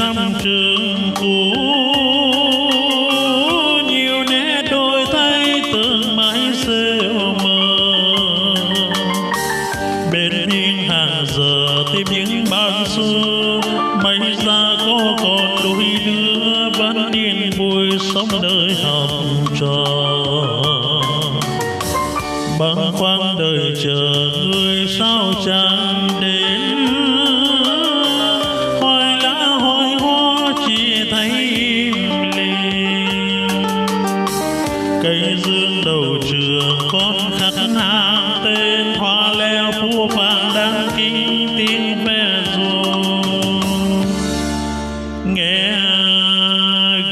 thăm trường cũ, nhiều nét đôi thấy từng mái rêu mờ. Bên hiên hàng giờ tìm những bạn xưa, may ra có còn đôi đứa vẫn yên vui sống đời học trò. Băn khoăn đời chờ người sao chẳng đến, hoài lá hoài hoa chỉ thấy im lìm. Cây dương đầu trường con khắc hàng tên, hoa leo phú vàng đang kinh tiếng ve ruộng. Nghe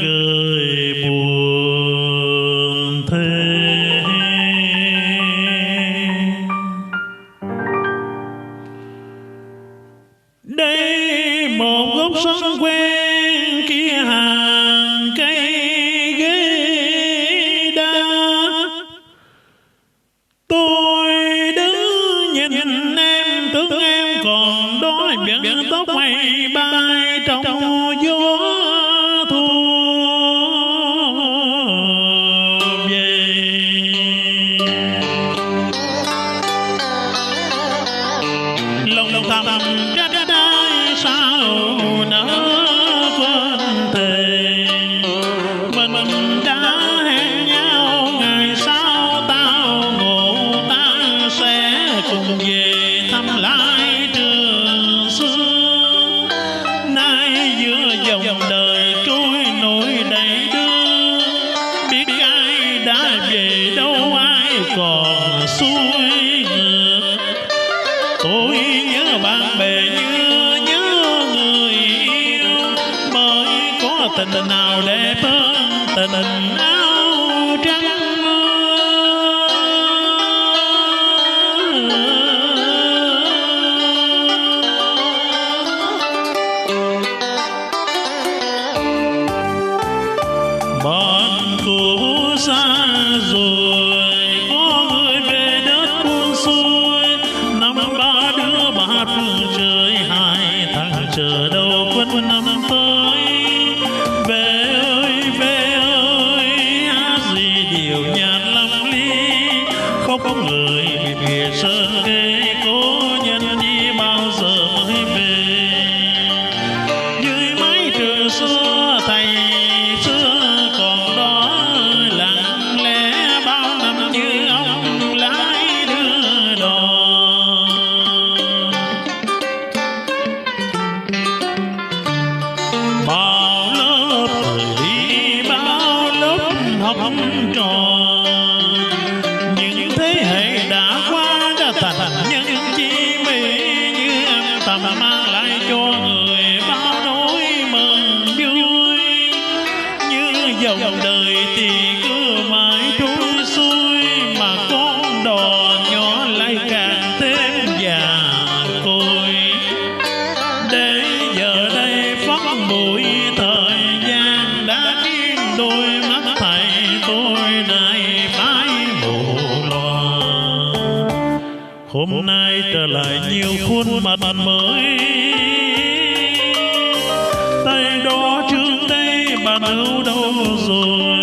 gợi buồn thế. Đây một gốc sân quen, kia hàng cây ghế đá. Tôi đứng nhìn em, tưởng em còn đói biển tóc mây bay trong gió thu về. Lòng thầm trách đai sao nỡ quên thề, mình đã hẹn nhau ngày sau tao ngộ ta sẽ cùng về thăm lại trường xưa. Nay giữa dòng đời trôi nổi đầy đưa, biết ai đã về đâu ai còn xuôi ngược. Tôi nhớ bạn bè như nhớ người yêu, bởi có tình nào đẹp hơn tình áo trắng. Bạn cũ xa rồi, có người về đất buông xuôi. Năm ba đứa ba phương trời, hai thằng chờ đâu quên năm tới. Về ơi, hát gì điều nhạc lắm ly, khóc người biệt sơn ghế cố nhân đi bao giờ mới về. Dưới mái trường xưa thầy xưa còn đó lặng lẽ, bao năm như ông lái đưa đò. Bao lớp thời đi, bao lớp học trò, những thế hệ đã qua đã thành nhân chi mỹ. Như âm thầm mang lại cho người bao nỗi mừng vui, như dòng đời thì cứ mãi trôi xuôi, mà con đò nhỏ lại càng thêm già côi. Để giờ đây phất bụi thời gian đã khiến đôi mắt thầy tôi nay mãi mù loà. Hôm nay trở lại nhiều khuôn mặt mới, tay đó trước đây bạn đâu đâu rồi.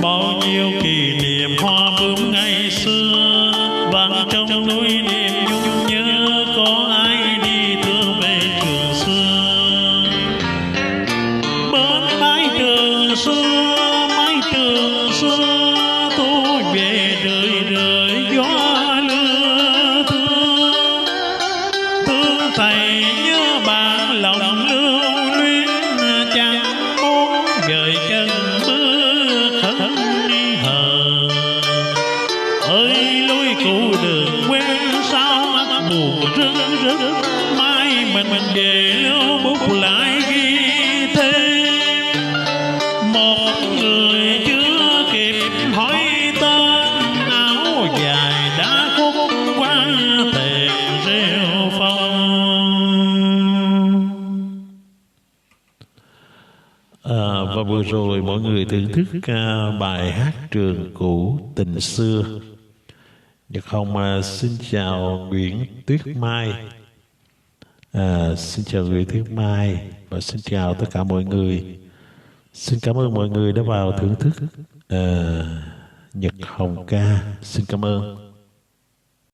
Bao nhiêu kỷ niệm hoa bướm ngày xưa, vang trong nỗi niềm nhung nhớ. Có ai đi thương về trường xưa, bên mái trường xưa, mái trường xưa. Tôi về đời đời gió lưa thương, thương thầy nhớ bạn lòng lưu luyến. Chẳng muốn dời chân bước khấn hờ, ơi lối cũ đường quen sao mắt buồn rưng rưng. Mai mình về lưu bút lại ghi thêm một người chưa kịp hỏi tên, áo dài đã khúc qua thềm rêu phong. Và vừa rồi mọi người thưởng thức bài hát Trường Cũ Tình Xưa. Nhật Hồng xin chào Nguyễn Tuyết Mai. Xin chào Nguyễn Thiên Mai và xin chào tất cả mọi người. Xin cảm ơn mọi người đã vào thưởng thức Nhật Hồng ca. Xin cảm ơn.